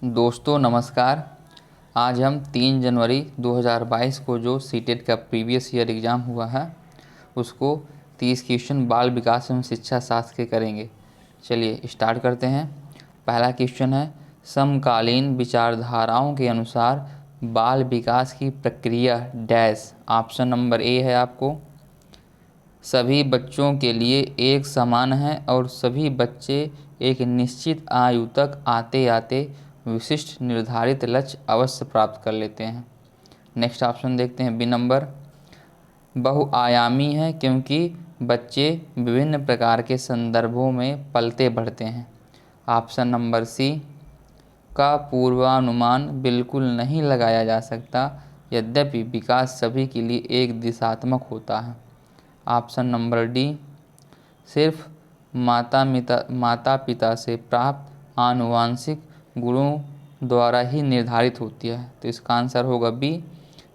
दोस्तों नमस्कार। आज हम 3 जनवरी 2022 को जो सीटेट का प्रीवियस ईयर एग्ज़ाम हुआ है उसको 30 क्वेश्चन बाल विकास एवं शिक्षा शास्त्र के करेंगे। चलिए स्टार्ट करते हैं। पहला क्वेश्चन है, समकालीन विचारधाराओं के अनुसार बाल विकास की प्रक्रिया डैश। ऑप्शन नंबर ए है आपको, सभी बच्चों के लिए एक समान है और सभी बच्चे एक निश्चित आयु तक आते आते विशिष्ट निर्धारित लक्ष्य अवश्य प्राप्त कर लेते हैं। नेक्स्ट ऑप्शन देखते हैं, बी नंबर, बहुआयामी है क्योंकि बच्चे विभिन्न प्रकार के संदर्भों में पलते बढ़ते हैं। ऑप्शन नंबर सी, का पूर्वानुमान बिल्कुल नहीं लगाया जा सकता यद्यपि विकास सभी के लिए एक दिशात्मक होता है। ऑप्शन नंबर डी, सिर्फ माता पिता से प्राप्त आनुवांशिक गुणों द्वारा ही निर्धारित होती है। तो इसका आंसर होगा बी,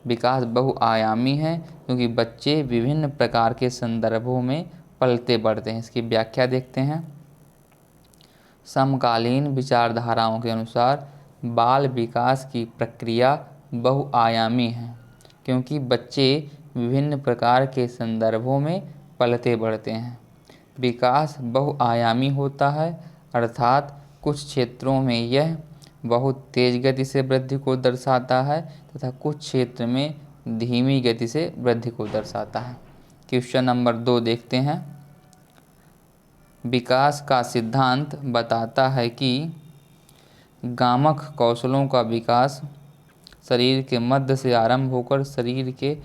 विकास बहुआयामी है क्योंकि बच्चे विभिन्न प्रकार के संदर्भों में पलते बढ़ते हैं। इसकी व्याख्या देखते हैं। समकालीन विचारधाराओं के अनुसार बाल विकास की प्रक्रिया बहुआयामी है क्योंकि बच्चे विभिन्न प्रकार के संदर्भों में पलते बढ़ते हैं। विकास बहुआयामी होता है अर्थात कुछ क्षेत्रों में यह बहुत तेज गति से वृद्धि को दर्शाता है तथा कुछ क्षेत्र में धीमी गति से वृद्धि को दर्शाता है। क्वेश्चन नंबर 2 देखते हैं। विकास का सिद्धांत बताता है कि गामक कौशलों का विकास शरीर के मध्य से आरंभ होकर शरीर के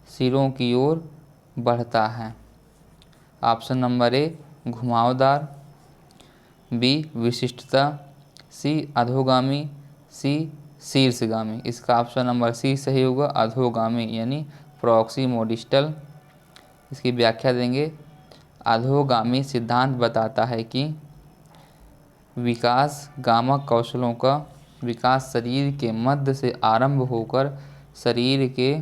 सिरों की ओर बढ़ता है। ऑप्शन नंबर ए, घुमावदार, बी विशिष्टता, सी अधोगामी, सी शीर्षगामी। इसका ऑप्शन नंबर सी सही होगा, अधोगामी यानी प्रॉक्सिमोडिस्टल। इसकी व्याख्या देंगे। अधोगामी सिद्धांत बताता है कि विकास गामक कौशलों का विकास शरीर के मध्य से आरंभ होकर शरीर के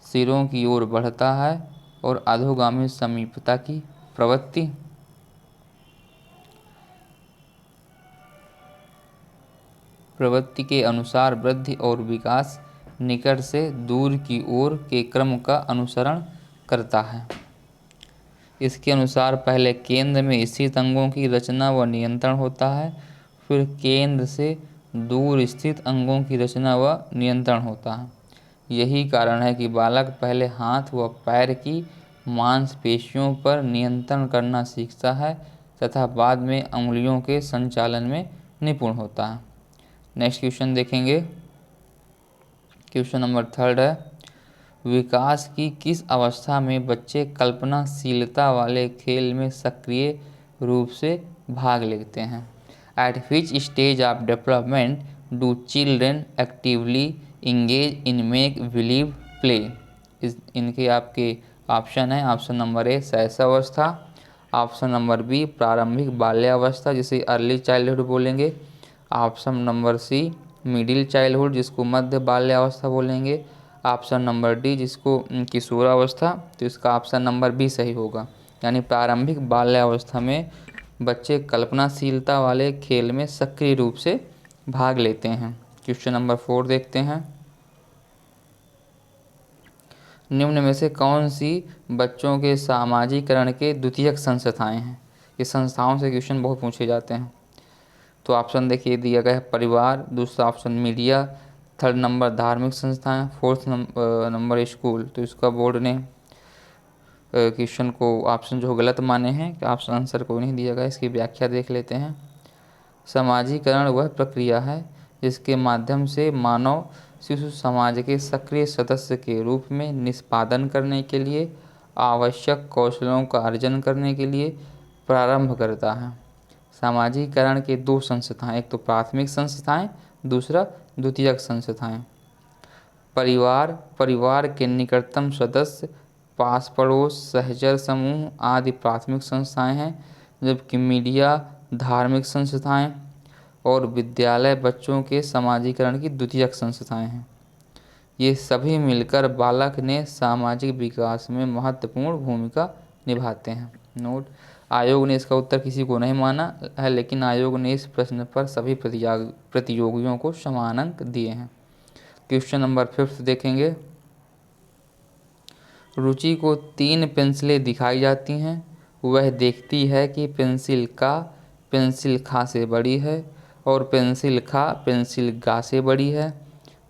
सिरों की ओर बढ़ता है और अधोगामी समीपता की प्रवृत्ति के अनुसार वृद्धि और विकास निकट से दूर की ओर के क्रम का अनुसरण करता है। इसके अनुसार पहले केंद्र में स्थित अंगों की रचना व नियंत्रण होता है, फिर केंद्र से दूर स्थित अंगों की रचना व नियंत्रण होता है। यही कारण है कि बालक पहले हाथ व पैर की मांसपेशियों पर नियंत्रण करना सीखता है तथा बाद में अंगुलियों के संचालन में निपुण होता है। नेक्स्ट क्वेश्चन देखेंगे। क्वेश्चन नंबर 3 है, विकास की किस अवस्था में बच्चे कल्पनाशीलता वाले खेल में सक्रिय रूप से भाग लेते हैं। At which stage of development do children actively engage in make believe play. इनके आपके ऑप्शन है। ऑप्शन नंबर ए, शैशवावस्था, ऑप्शन नंबर बी, प्रारंभिक बाल्यावस्था जिसे अर्ली चाइल्डहुड बोलेंगे, option number C, middle childhood जिसको मध्य बाल्यावस्था बोलेंगे, ऑप्शन नंबर डी जिसको किशोरावस्था। तो इसका ऑप्शन नंबर बी सही होगा, यानी प्रारंभिक बाल्यावस्था में बच्चे कल्पनाशीलता वाले खेल में सक्रिय रूप से भाग लेते हैं। क्वेश्चन नंबर 4 देखते हैं। निम्न में से कौन सी बच्चों के सामाजिकरण के द्वितीयक संस्थाएं हैं। इस संस्थाओं से क्वेश्चन बहुत पूछे जाते हैं। तो ऑप्शन देखिए दिया गया है, परिवार, दूसरा ऑप्शन मीडिया, थर्ड नंबर धार्मिक संस्थाएं, फोर्थ नंबर स्कूल। तो इसका बोर्ड ने क्वेश्चन को ऑप्शन जो गलत माने हैं कि ऑप्शन आंसर को नहीं दिया गया। इसकी व्याख्या देख लेते हैं। सामाजिकरण वह प्रक्रिया है जिसके माध्यम से मानव शिशु समाज के सक्रिय सदस्य के रूप में निष्पादन करने के लिए आवश्यक कौशलों का अर्जन करने के लिए प्रारंभ करता है। सामाजिकरण के 2 संस्थाएं, एक तो प्राथमिक संस्थाएं, दूसरा द्वितीयक संस्थाएं। परिवार के निकटतम सदस्य, पास पड़ोस, सहचर समूह आदि प्राथमिक संस्थाएं हैं, जबकि मीडिया धार्मिक संस्थाएं और विद्यालय बच्चों के समाजीकरण की द्वितीयक संस्थाएं हैं। ये सभी मिलकर बालक ने सामाजिक विकास में महत्वपूर्ण भूमिका निभाते हैं। नोट, आयोग ने इसका उत्तर किसी को नहीं माना है, लेकिन आयोग ने इस प्रश्न पर सभी प्रतियोगियों को समान अंक दिए हैं। क्वेश्चन नंबर 5 देखेंगे। रुचि को 3 पेंसिलें दिखाई जाती हैं। वह देखती है कि पेंसिल खा से बड़ी है और पेंसिल गा से बड़ी है।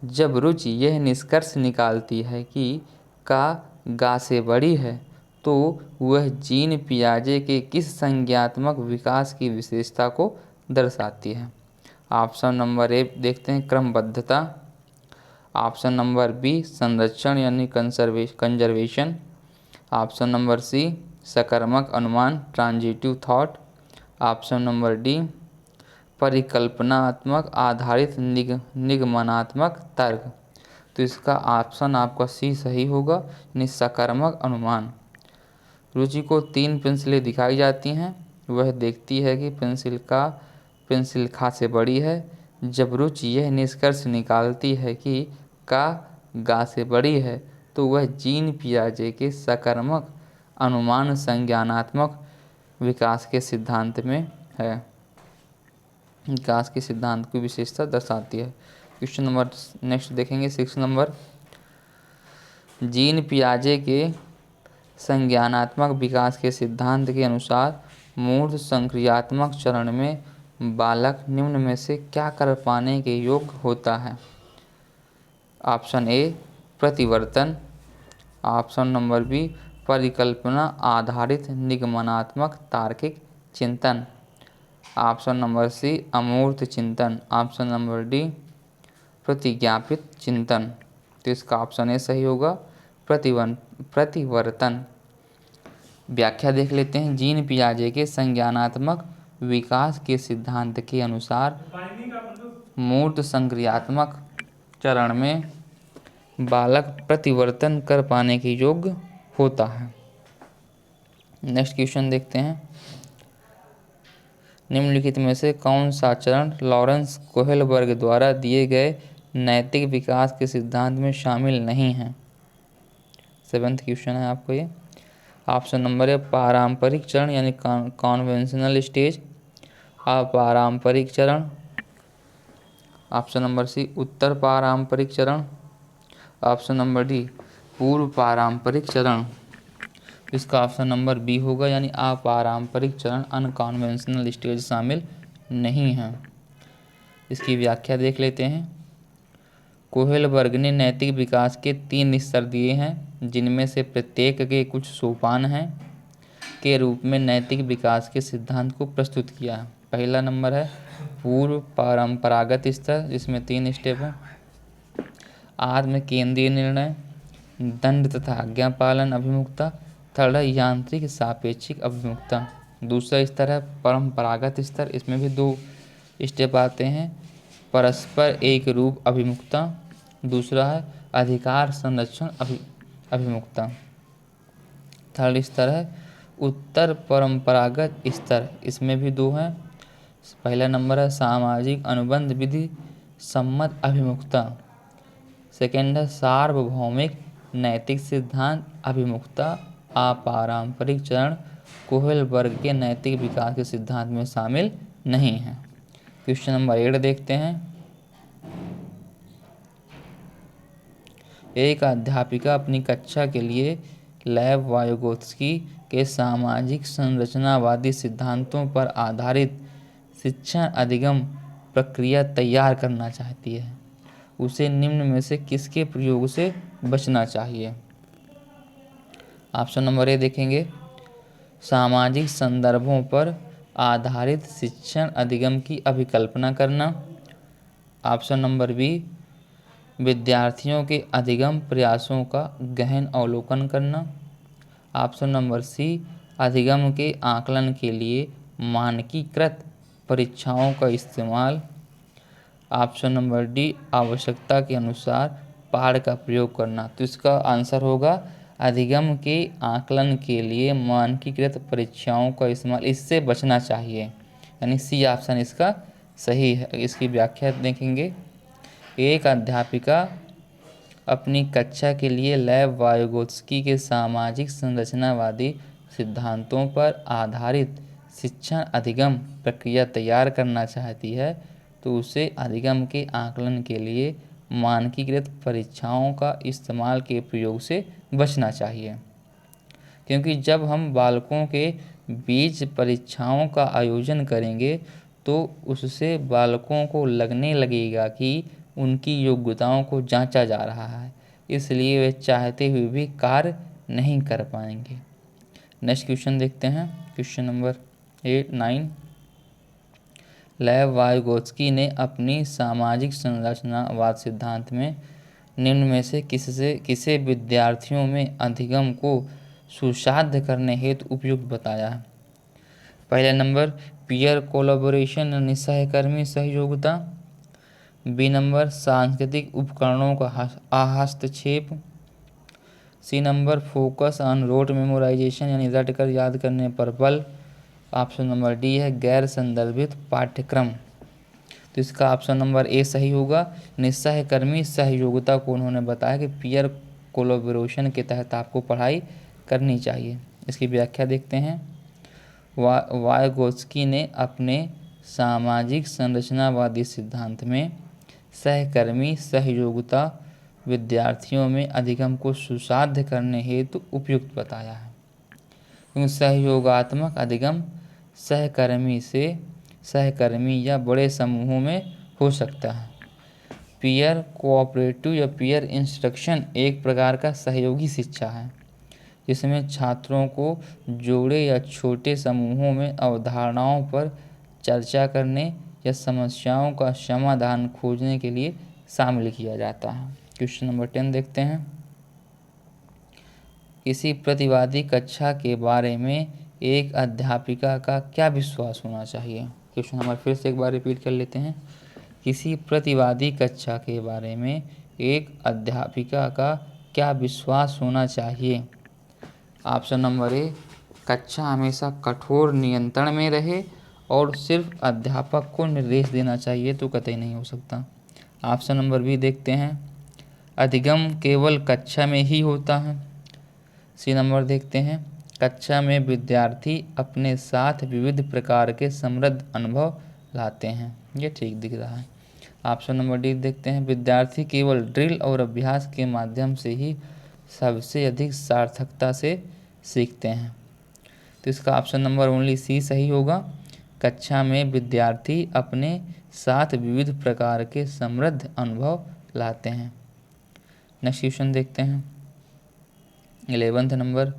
जब रुचि यह निष्कर्ष निकालती है कि का गा से बड़ी है, तो वह जीन पियाजे के किस संज्ञानात्मक विकास की विशेषता को दर्शाती है? ऑप्शन नंबर ए देखते हैं, क्रमबद्धता। ऑप्शन नंबर बी, संरक्षण यानी कंजर्वेशन। ऑप्शन नंबर सी, सकर्मक अनुमान transitive thought. Option number D, परिकल्पनात्मक आधारित निगमनात्मक तर्क। तो इसका ऑप्शन आपका सी सही होगा, यानी सकर्मक अनुमान। रुचि को 3 पेंसिलें दिखाई जाती हैं। वह देखती है कि पेंसिल खा से बड़ी है। जब रुचि यह निष्कर्ष निकालती है कि का गा से बड़ी है, तो वह जीन पियाजे के सकर्मक अनुमान संज्ञानात्मक विकास के सिद्धांत में है, विकास के सिद्धांत की विशेषता दर्शाती है। क्वेश्चन नंबर नेक्स्ट देखेंगे 6 नंबर। जीन पियाजे के संज्ञानात्मक विकास के सिद्धांत के अनुसार मूर्त संक्रियात्मक चरण में बालक निम्न में से क्या कर पाने के योग्य होता है? ऑप्शन ए, प्रतिवर्तन। ऑप्शन नंबर बी, परिकल्पना आधारित निगमनात्मक तार्किक चिंतन। ऑप्शन नंबर सी, अमूर्त चिंतन। ऑप्शन नंबर डी, प्रतिज्ञापित चिंतन। तो इसका ऑप्शन ए सही होगा, प्रतिवर्तन। व्याख्या देख लेते हैं। जीन पियाजे के संज्ञानात्मक विकास के सिद्धांत के अनुसार मूर्त संक्रियात्मक चरण में बालक प्रतिवर्तन कर पाने के योग्य होता है। नेक्स्ट क्वेश्चन देखते हैं। निम्नलिखित में से कौन सा चरण लॉरेंस कोहेलबर्ग द्वारा दिए गए नैतिक विकास के सिद्धांत में शामिल नहीं है? 7th क्वेश्चन है आपको ये। ऑप्शन नंबर ए, पारंपरिक चरण यानी कॉन्वेंशनल स्टेज। अपारंपरिक चरण। ऑप्शन नंबर सी, उत्तर पारंपरिक चरण। ऑप्शन नंबर डी, पूर्व पारंपरिक चरण। इसका ऑप्शन नंबर बी होगा, यानी अपारंपरिक चरण अनकॉन्वेंशनल स्टेज शामिल नहीं है। इसकी व्याख्या देख लेते हैं। कोहेलबर्ग ने नैतिक विकास के 3 स्तर दिए हैं, जिनमें से प्रत्येक के कुछ सोपान हैं के रूप में नैतिक विकास के सिद्धांत को प्रस्तुत किया है। पहला नंबर है पूर्व परंपरागत स्तर, जिसमें 3 स्टेप हैं। आत्म केंद्रीय निर्णय, दंड तथा आज्ञा पालन अभिमुखता। थर्ड है यांत्रिक सापेक्षिक अभिमुखता। दूसरा स्तर है परंपरागत स्तर, इसमें भी 2 स्टेप आते हैं। परस्पर एक रूप अभिमुखता। दूसरा है अधिकार संरक्षण अभिमुखता। थर्ड स्तर है उत्तर परंपरागत स्तर, इसमें भी 2 हैं। पहला नंबर है सामाजिक अनुबंध विधि सम्मत अभिमुखता। सेकेंड है सार्वभौमिक नैतिक सिद्धांत अभिमुखता। अपारंपरिक चरण कोहेलबर्ग के नैतिक विकास के सिद्धांत में शामिल नहीं है। क्वेश्चन नंबर 8 देखते हैं। एक अध्यापिका अपनी कक्षा के लिए लेव वाइगोत्स्की के सामाजिक संरचनावादी सिद्धांतों पर आधारित शिक्षण अधिगम प्रक्रिया तैयार करना चाहती है। उसे निम्न में से किसके प्रयोग से बचना चाहिए? ऑप्शन नंबर ए देखेंगे, सामाजिक संदर्भों पर आधारित शिक्षण अधिगम की अभिकल्पना करना। ऑप्शन नंबर बी, विद्यार्थियों के अधिगम प्रयासों का गहन अवलोकन करना। ऑप्शन नंबर सी, अधिगम के आकलन के लिए मानकीकृत परीक्षाओं का इस्तेमाल। ऑप्शन नंबर डी, आवश्यकता के अनुसार पाठ का प्रयोग करना। तो इसका आंसर होगा अधिगम के आकलन के लिए मानकीकृत परीक्षाओं का इस्तेमाल, इससे बचना चाहिए, यानी सी ऑप्शन इसका सही है। इसकी व्याख्या देखेंगे। एक अध्यापिका अपनी कक्षा के लिए लेव वाइगोत्स्की के सामाजिक संरचनावादी सिद्धांतों पर आधारित शिक्षण अधिगम प्रक्रिया तैयार करना चाहती है तो उसे अधिगम के आकलन के लिए मानकीकृत परीक्षाओं का इस्तेमाल के प्रयोग से बचना चाहिए, क्योंकि जब हम बालकों के बीच परीक्षाओं का आयोजन करेंगे तो उससे बालकों को लगने लगेगा कि उनकी योग्यताओं को जांचा जा रहा है, इसलिए वे चाहते हुए भी कार्य नहीं कर पाएंगे। नेक्स्ट क्वेश्चन देखते हैं, क्वेश्चन नंबर 9। लेव वाइगोत्स्की ने अपनी सामाजिक संरचनावाद सिद्धांत में निम्न में से किसे विद्यार्थियों में अधिगम को सुसाध्य करने हेतु उपयुक्त बताया है? पहला नंबर पीयर कोलैबोरेशन यानी सहकर्मी सहयोगिता। बी नंबर सांस्कृतिक उपकरणों का हस्तक्षेप। C number focus on rote memorisation यानी रट कर याद करने पर बल। ऑप्शन नंबर डी है गैर संदर्भित पाठ्यक्रम। तो इसका ऑप्शन नंबर ए सही होगा। सहकर्मी सहयोगिता को उन्होंने बताया कि पीयर कोलैबोरेशन के तहत आपको पढ़ाई करनी चाहिए। इसकी व्याख्या देखते हैं। वाइगोत्स्की ने अपने सामाजिक संरचनावादी सिद्धांत में सहकर्मी सहयोगिता विद्यार्थियों में अधिगम को सुसाध्य करने हेतु उपयुक्त बताया है, क्योंकि सहयोगात्मक अधिगम सहकर्मी या बड़े समूहों में हो सकता है। पीयर कोऑपरेटिव या पीयर इंस्ट्रक्शन एक प्रकार का सहयोगी शिक्षा है, जिसमें छात्रों को जोड़े या छोटे समूहों में अवधारणाओं पर चर्चा करने या समस्याओं का समाधान खोजने के लिए शामिल किया जाता है। क्वेश्चन नंबर 10 देखते हैं। किसी प्रतिवादी कक्षा के बारे में एक अध्यापिका का क्या विश्वास होना चाहिए? क्वेश्चन नंबर फिर से एक बार रिपीट कर लेते हैं। किसी प्रतिवादी कक्षा के बारे में एक अध्यापिका का क्या विश्वास होना चाहिए? ऑप्शन नंबर ए कक्षा हमेशा कठोर नियंत्रण में रहे और सिर्फ अध्यापक को निर्देश देना चाहिए तो कतई नहीं हो सकता। ऑप्शन नंबर बी देखते हैं, अधिगम केवल कक्षा में ही होता है। सी नंबर देखते हैं, कक्षा में विद्यार्थी अपने साथ विविध प्रकार के समृद्ध अनुभव लाते हैं। ये ठीक दिख रहा है। ऑप्शन नंबर डी देखते हैं, विद्यार्थी केवल ड्रिल और अभ्यास के माध्यम से ही सबसे अधिक सार्थकता से सीखते हैं। तो इसका ऑप्शन नंबर ओनली सी सही होगा। कक्षा में विद्यार्थी अपने साथ विविध प्रकार के समृद्ध अनुभव लाते हैं। नेक्स्ट क्वेश्चन देखते हैं, 11वां नंबर।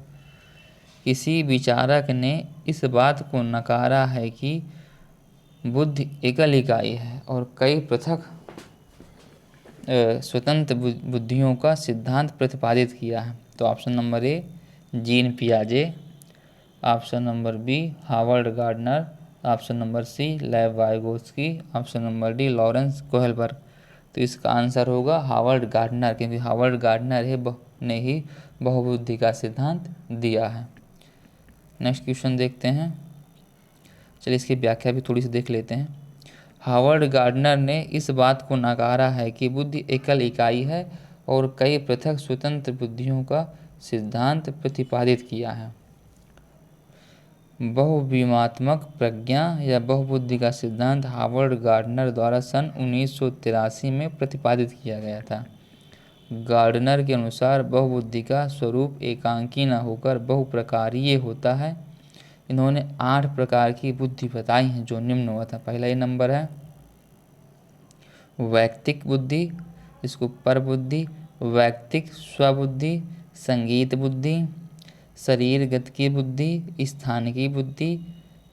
किसी विचारक ने इस बात को नकारा है कि बुद्धि एकल इकाई है और कई पृथक स्वतंत्र बुद्धियों का सिद्धांत प्रतिपादित किया है। तो ऑप्शन नंबर ए जीन पियाजे, option number B Howard Gardner, option number C Lev Vygotsky, option number D Lawrence Kohlberg. तो इसका आंसर होगा हार्वर्ड गार्डनर, क्योंकि हार्वर्ड गार्डनर ने ही बहुबुद्धि का सिद्धांत दिया है। नेक्स्ट क्वेश्चन देखते हैं। चलिए इसकी व्याख्या भी थोड़ी सी देख लेते हैं। हार्वर्ड गार्डनर ने इस बात को नकारा है कि बुद्धि एकल इकाई है और कई पृथक स्वतंत्र बुद्धियों का सिद्धांत प्रतिपादित किया है। बहुविमात्मक प्रज्ञा या बहुबुद्धि का सिद्धांत हार्वर्ड गार्डनर द्वारा सन 1983 में प्रतिपादित किया गया था। गार्डनर के अनुसार बहुबुद्धि का स्वरूप एकांकी न होकर बहुप्रकारीय होता है। इन्होंने 8 प्रकार की बुद्धि बताई हैं जो निम्न हुआ था। पहला ये नंबर है वैयक्तिक बुद्धि, इसको पर बुद्धि, वैयक्तिक स्वबुद्धि, संगीत बुद्धि, शरीरगत की बुद्धि, स्थानिकी बुद्धि,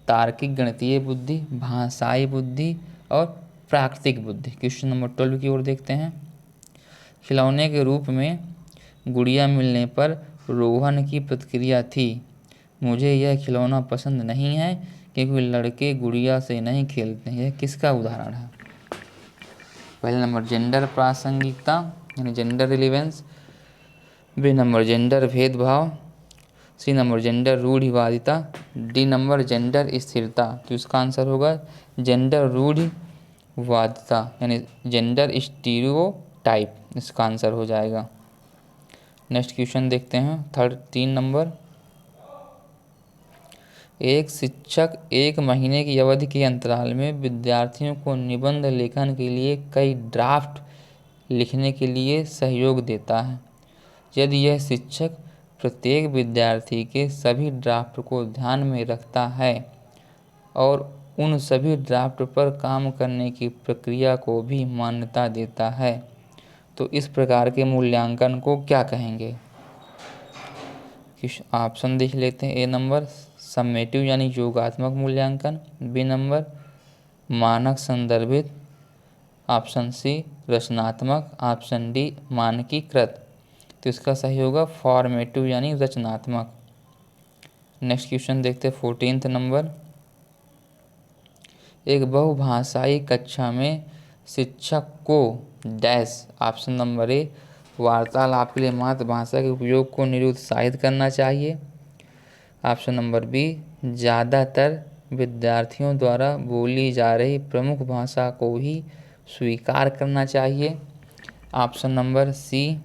तार्किक गणितीय बुद्धि, भाषाई बुद्धि और प्राकृतिक बुद्धि। क्वेश्चन नंबर 12 की ओर देखते हैं। खिलौने के रूप में गुड़िया मिलने पर रोहन की प्रतिक्रिया थी, मुझे यह खिलौना पसंद नहीं है क्योंकि लड़के गुड़िया से नहीं खेलते हैं। यह किसका उदाहरण है? पहला नंबर जेंडर प्रासंगिकता यानी gender relevance, B number gender भेदभाव, सी नंबर जेंडर रूढ़िवादिता, डी नंबर जेंडर स्थिरता। तो इसका आंसर होगा जेंडर रूढ़िवादिता यानी जेंडर स्टीरियोटाइप, इसका आंसर हो जाएगा। नेक्स्ट क्वेश्चन देखते हैं 3 नंबर। एक शिक्षक 1 महीने की अवधि के अंतराल में विद्यार्थियों को निबंध लेखन के लिए कई ड्राफ्ट लिखने के लिए सहयोग देता है। यदि यह शिक्षक प्रत्येक विद्यार्थी के सभी ड्राफ्ट को ध्यान में रखता है और उन सभी ड्राफ्ट पर काम करने की प्रक्रिया को भी मान्यता देता है, तो इस प्रकार के मूल्यांकन को क्या कहेंगे? ऑप्शन देख लेते हैं। ए नंबर सम्मेटिव यानी योगात्मक मूल्यांकन, बी नंबर मानक संदर्भित, ऑप्शन सी रचनात्मक, ऑप्शन डी मानकीकृत। तो इसका सही होगा फॉर्मेटिव यानी रचनात्मक। नेक्स्ट क्वेश्चन देखते हैं 14th नंबर। एक बहुभाषाई कक्षा में शिक्षक को डैश, ऑप्शन नंबर ए वार्तालाप के लिए मातृभाषा के उपयोग को निरुत्साहित करना चाहिए, ऑप्शन नंबर बी ज़्यादातर विद्यार्थियों द्वारा बोली जा रही प्रमुख भाषा को ही स्वीकार करना चाहिए, ऑप्शन नंबर सी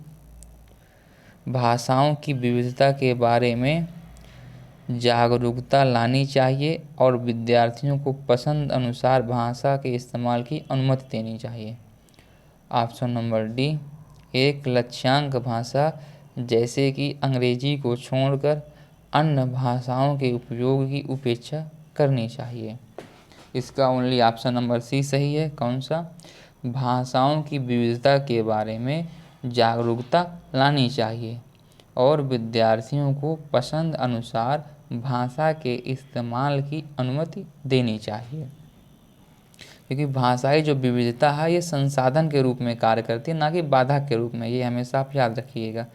भाषाओं की विविधता के बारे में जागरूकता लानी चाहिए और विद्यार्थियों को पसंद अनुसार भाषा के इस्तेमाल की अनुमति देनी चाहिए, ऑप्शन नंबर डी एक लक्ष्यांक भाषा जैसे कि अंग्रेजी को छोड़कर अन्य भाषाओं के उपयोग की उपेक्षा करनी चाहिए। इसका ओनली ऑप्शन नंबर सी सही है। कौन सा? भाषाओं की विविधता के बारे में जागरूकता लानी चाहिए और विद्यार्थियों को पसंद अनुसार भाषा के इस्तेमाल की अनुमति देनी चाहिए, क्योंकि भाषाई जो विविधता है ये संसाधन के रूप में कार्य करती है, ना कि बाधा के रूप में। ये हमेशा आप याद रखिएगा।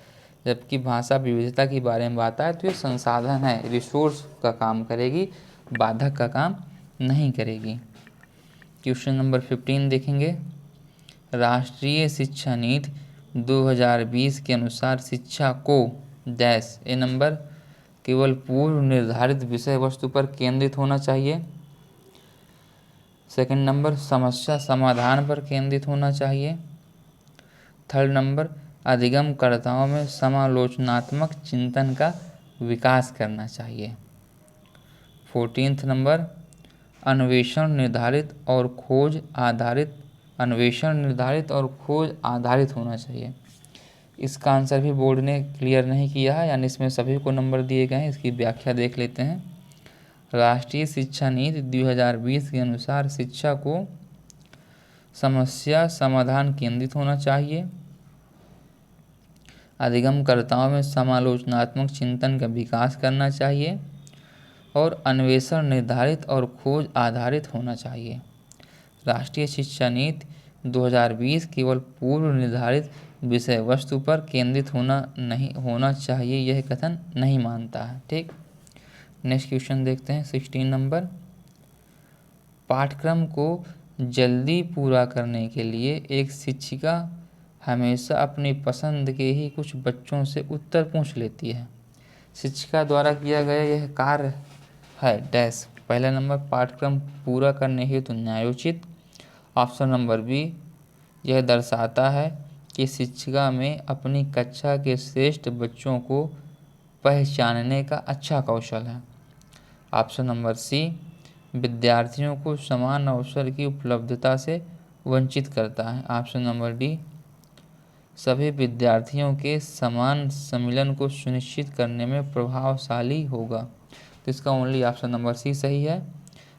जबकि भाषा विविधता के बारे में बात है तो ये संसाधन है, रिसोर्स का काम करेगी, बाधक का काम नहीं करेगी। क्वेश्चन नंबर 15 देखेंगे। राष्ट्रीय शिक्षा नीति 2020 के अनुसार शिक्षा को डैश ए नंबर केवल पूर्व निर्धारित विषय वस्तु पर केंद्रित होना चाहिए, सेकंड नंबर समस्या समाधान पर केंद्रित होना चाहिए, थर्ड नंबर अधिगमकर्ताओं में समालोचनात्मक चिंतन का विकास करना चाहिए, 14th नंबर अन्वेषण निर्धारित और खोज आधारित होना चाहिए। इसका आंसर भी बोर्ड ने क्लियर नहीं किया है, यानी इसमें सभी को नंबर दिए गए हैं। इसकी व्याख्या देख लेते हैं। राष्ट्रीय शिक्षा नीति 2020 के अनुसार शिक्षा को समस्या समाधान केंद्रित होना चाहिए, अधिगमकर्ताओं में समालोचनात्मक चिंतन का विकास करना चाहिए और अन्वेषण निर्धारित और खोज आधारित होना चाहिए। राष्ट्रीय शिक्षा नीति 2020 केवल पूर्व निर्धारित विषय वस्तु पर केंद्रित होना चाहिए, यह कथन नहीं मानता है। ठीक, नेक्स्ट क्वेश्चन देखते हैं 16 नंबर। पाठ्यक्रम को जल्दी पूरा करने के लिए एक शिक्षिका हमेशा अपनी पसंद के ही कुछ बच्चों से उत्तर पूछ लेती है। शिक्षिका द्वारा किया गया यह कार्य है डैश। पहला नंबर पाठ्यक्रम पूरा करने हेतु न्यायोचित, ऑप्शन नंबर बी यह दर्शाता है कि शिक्षिका में अपनी कक्षा के श्रेष्ठ बच्चों को पहचानने का अच्छा कौशल है, ऑप्शन नंबर सी विद्यार्थियों को समान अवसर की उपलब्धता से वंचित करता है, ऑप्शन नंबर डी सभी विद्यार्थियों के समान सम्मिलन को सुनिश्चित करने में प्रभावशाली होगा। तो इसका ओनली ऑप्शन नंबर सी सही है,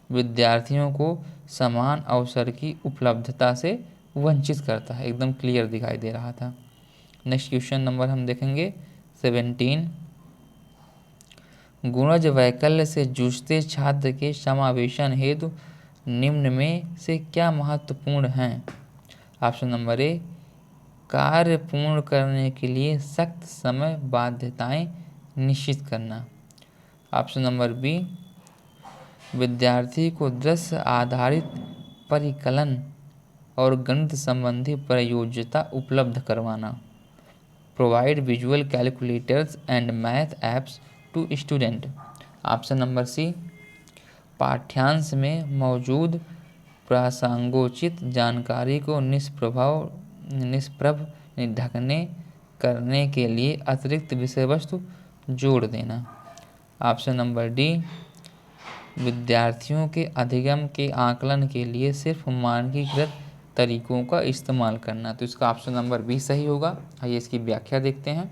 विद्यार्थियों को समान अवसर की उपलब्धता से वंचित करता है। एकदम क्लियर दिखाई दे रहा था। नेक्स्ट क्वेश्चन नंबर हम देखेंगे 17। गुणज वैकल्य से जूझते छात्र के समावेशन हेतु निम्न में से क्या महत्वपूर्ण हैं? ऑप्शन नंबर ए कार्य पूर्ण करने के लिए सख्त समय बाध्यताएं निश्चित करना, ऑप्शन नंबर बी विद्यार्थी को दृश्य आधारित परिकलन और गणित संबंधी प्रयोज्यता उपलब्ध करवाना, provide visual calculators and math apps to student, option number C पाठ्यांश में मौजूद प्रासंगोचित जानकारी को निष्प्रभ ढकने करने के लिए अतिरिक्त विषय वस्तु जोड़ देना, ऑप्शन नंबर डी विद्यार्थियों के अधिगम के आकलन के लिए सिर्फ मानकीकृत तरीकों का इस्तेमाल करना। तो इसका ऑप्शन नंबर बी सही होगा। आइए इसकी व्याख्या देखते हैं।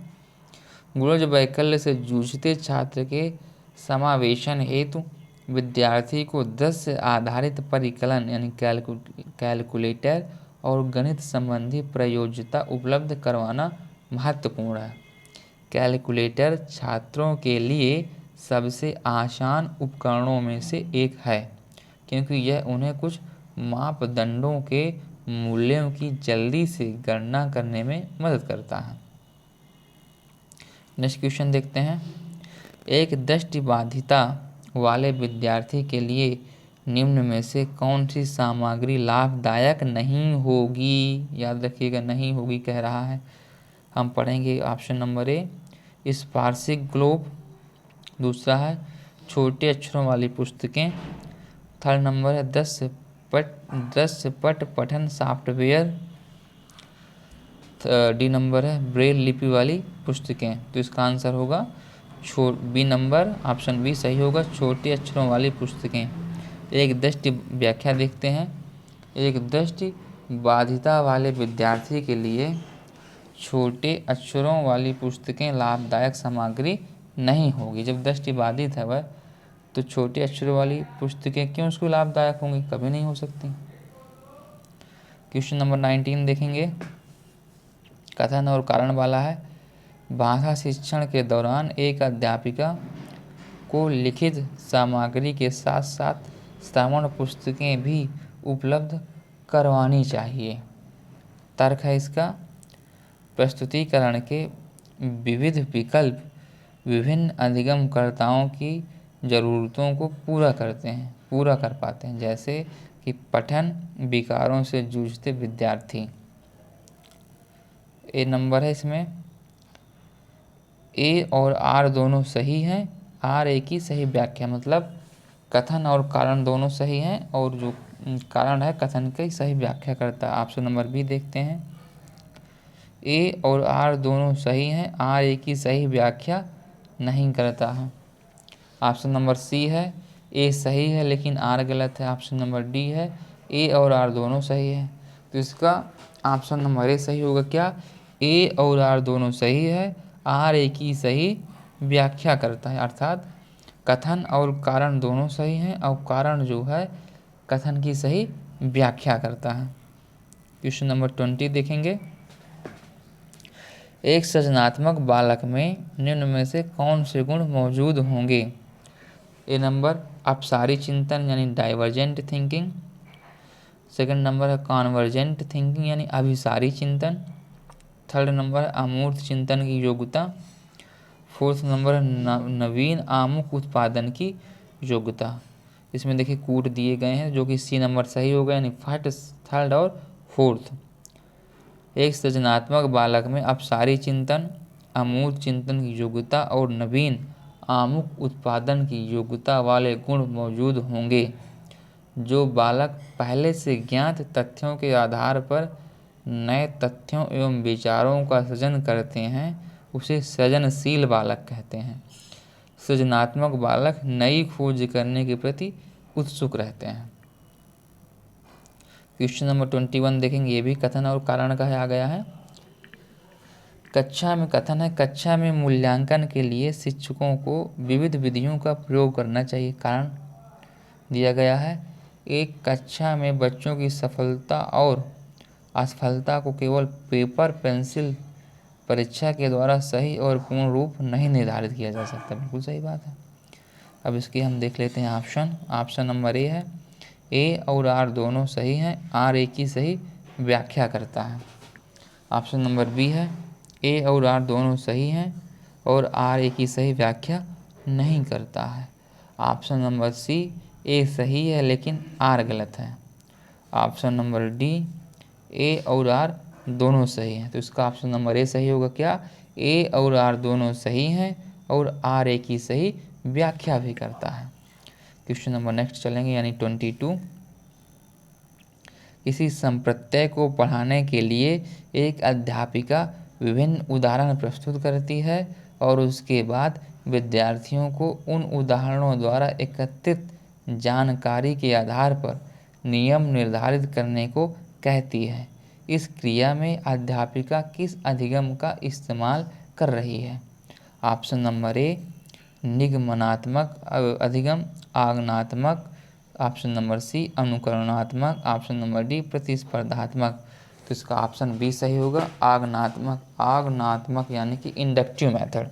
गुणज वैकल्य से जूझते छात्र के समावेशन हेतु विद्यार्थी को दृश्य आधारित परिकलन यानी कैलकुलेटर और गणित संबंधी प्रयोज्यता उपलब्ध करवाना महत्वपूर्ण है। कैलकुलेटर छात्रों के लिए सबसे आसान उपकरणों में से एक है, क्योंकि यह उन्हें कुछ मापदंडों के मूल्यों की जल्दी से गणना करने में मदद करता है। नेक्स्ट क्वेश्चन देखते हैं। एक दृष्टिबाधिता वाले विद्यार्थी के लिए निम्न में से कौन सी सामग्री लाभदायक नहीं होगी? याद रखिएगा, नहीं होगी कह रहा है। हम पढ़ेंगे ऑप्शन नंबर ए स्पार्शिक ग्लोब, दूसरा है छोटे अक्षरों वाली पुस्तकें, थर्ड नंबर है दृश्य पट पठन सॉफ्टवेयर, डी नंबर है ब्रेल लिपि वाली पुस्तकें। तो इसका आंसर होगा बी नंबर, ऑप्शन बी सही होगा, छोटे अक्षरों वाली पुस्तकें। एक दृष्टि व्याख्या देखते हैं। एक दृष्टि बाधिता वाले विद्यार्थी के लिए छोटे अक्षरों वाली पुस्तकें लाभदायक सामग्री नहीं होगी। जब दृष्टि बाधित है वह, तो छोटे अक्षरों वाली पुस्तकें क्यों उसको लाभदायक होंगी? कभी नहीं हो सकती। क्वेश्चन नंबर 19 देखेंगे। कथन और कारण वाला है। भाषा शिक्षण के दौरान एक अध्यापिका को लिखित सामग्री के साथ साथ श्रवण पुस्तकें भी उपलब्ध करवानी चाहिए। तर्क है इसका, प्रस्तुतिकरण के विविध विकल्प विभिन्न अधिगमकर्ताओं की ज़रूरतों को पूरा कर पाते हैं, जैसे कि पठन विकारों से जूझते विद्यार्थी। ए नंबर है इसमें। ए और आर दोनों सही हैं। आर ए की सही व्याख्या, मतलब कथन और कारण दोनों सही हैं और जो कारण है कथन की सही व्याख्या करता है। ऑप्शन नंबर बी देखते हैं। ए और आर दोनों सही हैं, आर ए की सही व्याख्या नहीं करता है। ऑप्शन नंबर सी है, ए सही है लेकिन आर गलत है। ऑप्शन नंबर डी है, ए और आर दोनों सही है। तो इसका ऑप्शन नंबर ए सही होगा। क्या? ए और आर दोनों सही है, आर ए की सही व्याख्या करता है, अर्थात कथन और कारण दोनों सही हैं और कारण जो है कथन की सही व्याख्या करता है। क्वेश्चन नंबर 20 देखेंगे। एक सृजनात्मक बालक में निम्न में से कौन से गुण मौजूद होंगे? ए नंबर अपसारी चिंतन यानी डाइवर्जेंट थिंकिंग, सेकंड नंबर है कॉन्वर्जेंट थिंकिंग यानी अभिसारी चिंतन, थर्ड नंबर है अमूर्त चिंतन की योग्यता, फोर्थ नंबर है नवीन आमुख उत्पादन की योग्यता। इसमें देखिए कूट दिए गए हैं जो कि सी नंबर सही होगा, यानी फर्स्ट, थर्ड और फोर्थ। एक सृजनात्मक बालक में अपसारी चिंतन, अमूर्त चिंतन की योग्यता और नवीन आमुख उत्पादन की योग्यता वाले गुण मौजूद होंगे। जो बालक पहले से ज्ञात तथ्यों के आधार पर नए तथ्यों एवं विचारों का सृजन करते हैं उसे सृजनशील बालक कहते हैं। सृजनात्मक बालक नई खोज करने के प्रति उत्सुक रहते हैं। क्वेश्चन नंबर 21 देखेंगे। ये भी कथन और कारण का आ गया है। कक्षा में कथन है, कक्षा में मूल्यांकन के लिए शिक्षकों को विविध विधियों का प्रयोग करना चाहिए। कारण दिया गया है, एक कक्षा में बच्चों की सफलता और असफलता को केवल पेपर पेंसिल परीक्षा के द्वारा सही और पूर्ण रूप नहीं निर्धारित किया जा सकता। बिल्कुल सही बात है। अब इसकी हम देख लेते हैं ऑप्शन। ऑप्शन नंबर ए है, ए और आर दोनों सही हैं, आर ए की सही व्याख्या करता है। ऑप्शन नंबर बी है, ए और आर दोनों सही हैं और आर ए की सही व्याख्या नहीं करता है। ऑप्शन नंबर सी, ए सही है लेकिन आर गलत है। ऑप्शन नंबर डी, ए और आर दोनों सही हैं। तो इसका ऑप्शन नंबर ए सही होगा। क्या? ए और आर दोनों सही हैं और आर ए की सही व्याख्या भी करता है। क्वेश्चन नंबर नेक्स्ट चलेंगे, यानी 22। किसी संप्रत्यय को पढ़ाने के लिए एक अध्यापिका विभिन्न उदाहरण प्रस्तुत करती है और उसके बाद विद्यार्थियों को उन उदाहरणों द्वारा एकत्रित जानकारी के आधार पर नियम निर्धारित करने को कहती है। इस क्रिया में अध्यापिका किस अधिगम का इस्तेमाल कर रही है? ऑप्शन नंबर ए निगमनात्मक अधिगम, आगमनात्मक, ऑप्शन नंबर सी अनुकरणात्मक, ऑप्शन नंबर डी प्रतिस्पर्धात्मक। तो इसका ऑप्शन बी सही होगा, आगमनात्मक। आगमनात्मक यानी कि इंडक्टिव मेथड।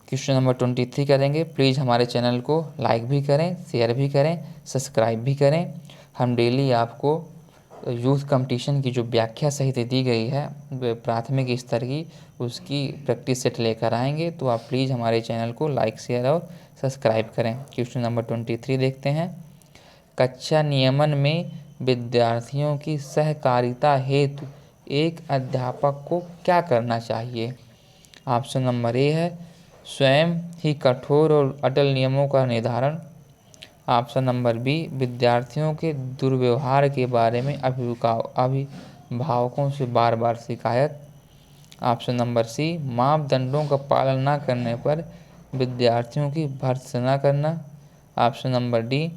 क्वेश्चन नंबर 23 करेंगे। प्लीज़ हमारे चैनल को लाइक भी करें, शेयर भी करें, सब्सक्राइब भी करें। हम डेली आपको यूथ कंपटीशन की जो व्याख्या सहित दी गई है प्राथमिक स्तर की, उसकी प्रैक्टिस सेट लेकर आएंगे। तो आप प्लीज़ हमारे चैनल को लाइक, शेयर और सब्सक्राइब करें। क्वेश्चन नंबर 23 देखते हैं। कक्षा नियमन में विद्यार्थियों की सहकारिता हेतु एक अध्यापक को क्या करना चाहिए? ऑप्शन नंबर ए है स्वयं ही कठोर और अटल नियमों का निर्धारण। ऑप्शन नंबर बी विद्यार्थियों के दुर्व्यवहार के बारे में अभिभावकों से बार बार शिकायत। ऑप्शन नंबर सी मापदंडों का पालन न करने पर विद्यार्थियों की भर्त्सना करना। ऑप्शन नंबर डी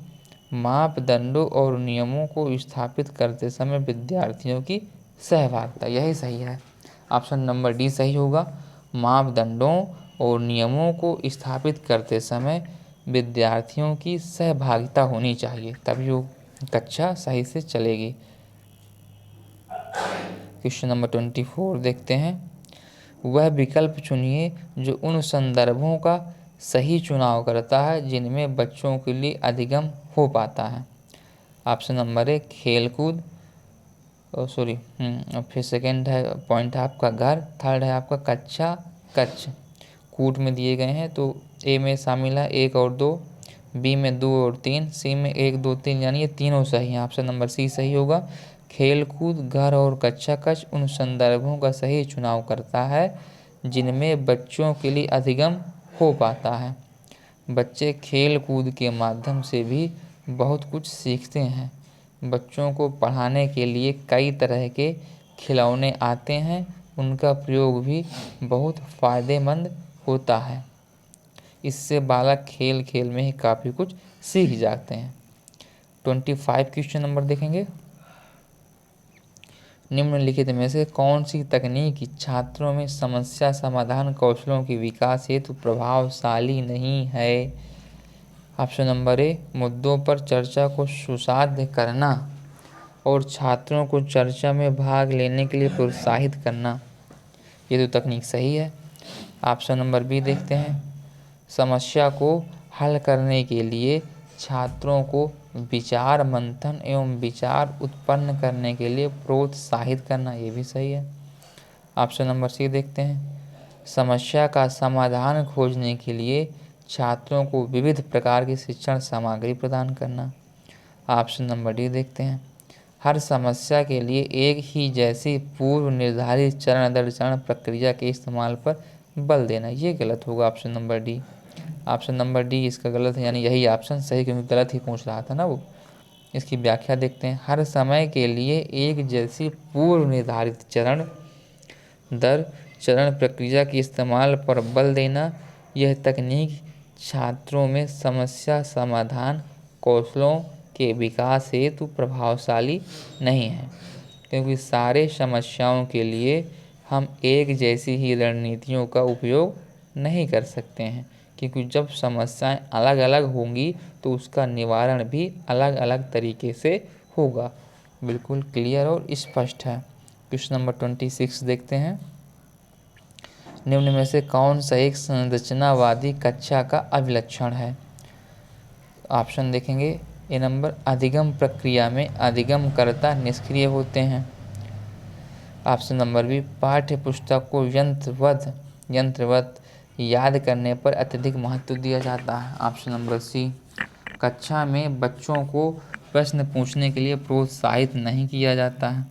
मापदंडों और नियमों को स्थापित करते समय विद्यार्थियों की सहभागिता। यही सही है, ऑप्शन नंबर डी सही होगा। मापदंडों और नियमों को स्थापित करते समय विद्यार्थियों की सहभागिता होनी चाहिए, तभी वो कक्षा सही से चलेगी। क्वेश्चन नंबर 24 देखते हैं। वह विकल्प चुनिए जो उन संदर्भों का सही चुनाव करता है जिनमें बच्चों के लिए अधिगम हो पाता है। ऑप्शन नंबर ए खेलकूद, फिर सेकेंड है पॉइंट है आपका घर, थर्ड है आपका कक्षा कच्छ। कूट में दिए गए हैं तो ए में शामिल है 1 और 2, बी में 2 और 3, सी में 1 2 3, यानी ये तीनों सही हैं। ऑप्शन नंबर सी सही होगा। खेलकूद, घर और कक्षा कच्छ उन संदर्भों का सही चुनाव करता है जिनमें बच्चों के लिए अधिगम हो पाता है। बच्चे खेल कूद के माध्यम से भी बहुत कुछ सीखते हैं। बच्चों को पढ़ाने के लिए कई तरह के खिलौने आते हैं, उनका प्रयोग भी बहुत फ़ायदेमंद होता है। इससे बालक खेल खेल में ही काफ़ी कुछ सीख जाते हैं। 25 क्वेश्चन नंबर देखेंगे। निम्नलिखित में से कौन सी तकनीक छात्रों में समस्या समाधान कौशलों के विकास हेतु प्रभावशाली नहीं है? ऑप्शन नंबर ए मुद्दों पर चर्चा को सुसाध्य करना और छात्रों को चर्चा में भाग लेने के लिए प्रोत्साहित करना। ये तो तकनीक सही है। ऑप्शन नंबर बी देखते हैं। समस्या को हल करने के लिए छात्रों को विचार मंथन एवं विचार उत्पन्न करने के लिए प्रोत्साहित करना। ये भी सही है। ऑप्शन नंबर सी देखते हैं। समस्या का समाधान खोजने के लिए छात्रों को विविध प्रकार की शिक्षण सामग्री प्रदान करना। ऑप्शन नंबर डी देखते हैं। हर समस्या के लिए एक ही जैसी पूर्व निर्धारित चरण दर चरण प्रक्रिया के इस्तेमाल पर बल देना। ये गलत होगा, option number D. Option number D इसका गलत है, यानी यही ऑप्शन सही, क्योंकि गलत ही पूछ रहा था ना वो। इसकी व्याख्या देखते हैं। हर समय के लिए एक जैसी पूर्व निर्धारित चरण दर चरण प्रक्रिया के इस्तेमाल पर बल देना। यह तकनीक छात्रों में समस्या समाधान कौशलों के विकास हेतु प्रभावशाली नहीं है, क्योंकि सारे समस्याओं के लिए हम एक जैसी ही रणनीतियों का उपयोग नहीं कर सकते हैं, क्योंकि जब समस्याएं अलग अलग होंगी तो उसका निवारण भी अलग अलग तरीके से होगा। बिल्कुल क्लियर और स्पष्ट है। क्वेश्चन नंबर 26 देखते हैं। निम्न में से कौन सा एक संरचनावादी कक्षा का अभिलक्षण है? ऑप्शन देखेंगे। ए नंबर अधिगम प्रक्रिया में अधिगमकर्ता निष्क्रिय होते हैं। ऑप्शन नंबर बी पाठ्य पुस्तक को यंत्रवत याद करने पर अत्यधिक महत्व दिया जाता है। ऑप्शन नंबर सी कक्षा में बच्चों को प्रश्न पूछने के लिए प्रोत्साहित नहीं किया जाता है।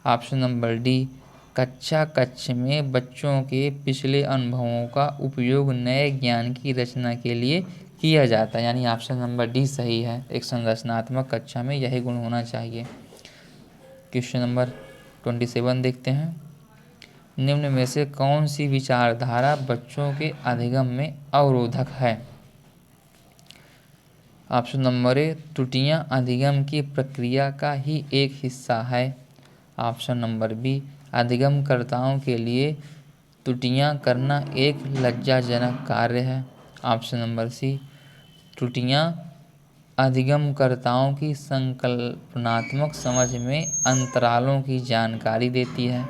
ऑप्शन नंबर डी कक्षा कक्ष में बच्चों के पिछले अनुभवों का उपयोग नए ज्ञान की रचना के लिए किया जाता है, यानी ऑप्शन नंबर डी सही है। एक संरचनात्मक कक्षा में यही गुण होना चाहिए। क्वेश्चन नंबर 27 देखते हैं। निम्न में से कौन सी विचारधारा बच्चों के अधिगम में अवरोधक है? ऑप्शन नंबर ए, त्रुटियां अधिगम की प्रक्रिया का ही एक हिस्सा है। ऑप्शन नंबर बी, अधिगमकर्ताओं के लिए त्रुटियां करना एक लज्जाजनक कार्य है। ऑप्शन नंबर सी, त्रुटियां अधिगमकर्ताओं की संकल्पनात्मक समझ में अंतरालों की जानकारी देती है।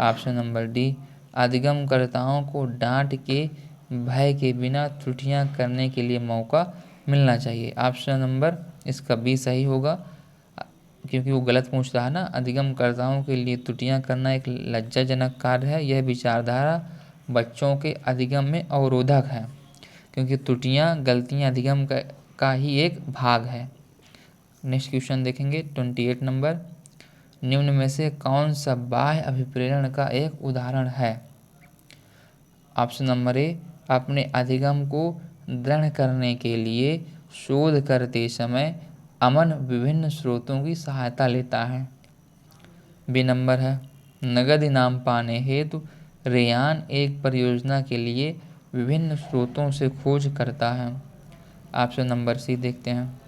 ऑप्शन नंबर डी, अधिगमकर्ताओं को डांट के भय के बिना त्रुटियां करने के लिए मौका मिलना चाहिए। ऑप्शन नंबर इसका बी सही होगा, क्योंकि वो गलत पूछ रहा है ना। अधिगमकर्ताओं के लिए त्रुटियां करना एक लज्जाजनक कार्य है। यह विचारधारा बच्चों के अधिगम में अवरोधक है, क्योंकि त्रुटियां गलतियां अधिगम का ही एक भाग है। नेक्स्ट क्वेश्चन देखेंगे 28 नंबर, निम्न में से कौन सा बाह्य अभिप्रेरण का एक उदाहरण है। ऑप्शन नंबर ए, अपने अधिगम को दृढ़ करने के लिए शोध करते समय अमन विभिन्न स्रोतों की सहायता लेता है। बी नंबर है, नगद इनाम पाने हेतु रेयान एक परियोजना के लिए विभिन्न स्रोतों से खोज करता है। ऑप्शन नंबर सी देखते हैं,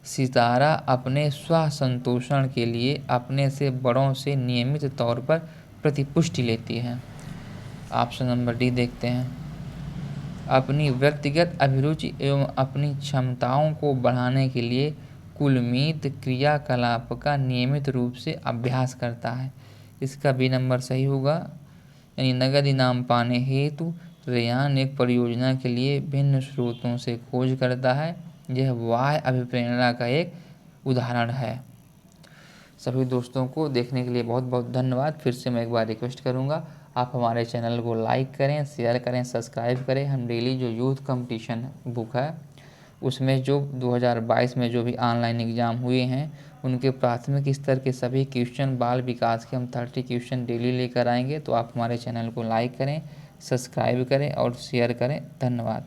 सितारा अपने स्व संतोषण के लिए अपने से बड़ों से नियमित तौर पर प्रतिपुष्टि लेती है। ऑप्शन नंबर डी देखते हैं, अपनी व्यक्तिगत अभिरुचि एवं अपनी क्षमताओं को बढ़ाने के लिए कुलमित क्रियाकलाप का नियमित रूप से अभ्यास करता है। इसका बी नंबर सही होगा, यानी नगद इनाम पाने हेतु रेयान एक परियोजना के लिए भिन्न स्रोतों से खोज करता है। यह बाह्य अभिप्रेरणा का एक उदाहरण है। सभी दोस्तों को देखने के लिए बहुत बहुत धन्यवाद। फिर से मैं एक बार रिक्वेस्ट करूंगा, आप हमारे चैनल को लाइक करें, शेयर करें, सब्सक्राइब करें। हम डेली जो यूथ कंपटीशन बुक है उसमें जो 2022 में जो भी ऑनलाइन एग्ज़ाम हुए हैं उनके प्राथमिक स्तर के सभी क्वेश्चन बाल विकास के हम 30 क्वेश्चन डेली लेकर आएंगे। तो आप हमारे चैनल को लाइक करें, सब्सक्राइब करें और शेयर करें। धन्यवाद।